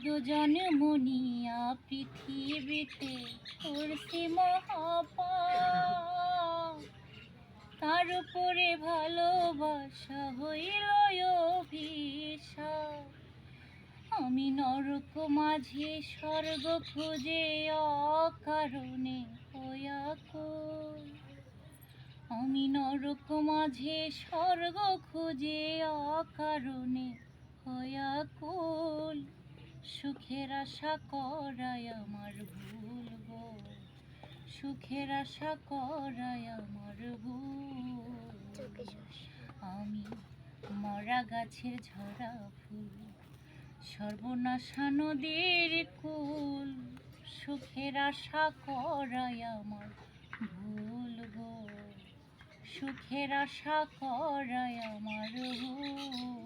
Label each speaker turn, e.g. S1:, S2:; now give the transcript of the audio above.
S1: গো জনমনিয়া পৃথিবীতে করছি মহাপাপ, তার উপরে ভালোবাসা হইল অভিশাপ। আমি নরক মাঝে স্বর্গ খুঁজে অকারণে হয়াকুল। আমি নরক মাঝে স্বর্গ খুঁজে অকারণে হয়াকুল। সুখের আশা করায় আমার ভুল গো, সুখের আশা করায় আমার ভুল। আমি মরা গাছের ঝরা ফুল, সর্বনাশা নদীর কুল। সুখের আশা করায় আমার ভুল গো, সুখের আশা করায় আমার ভুল।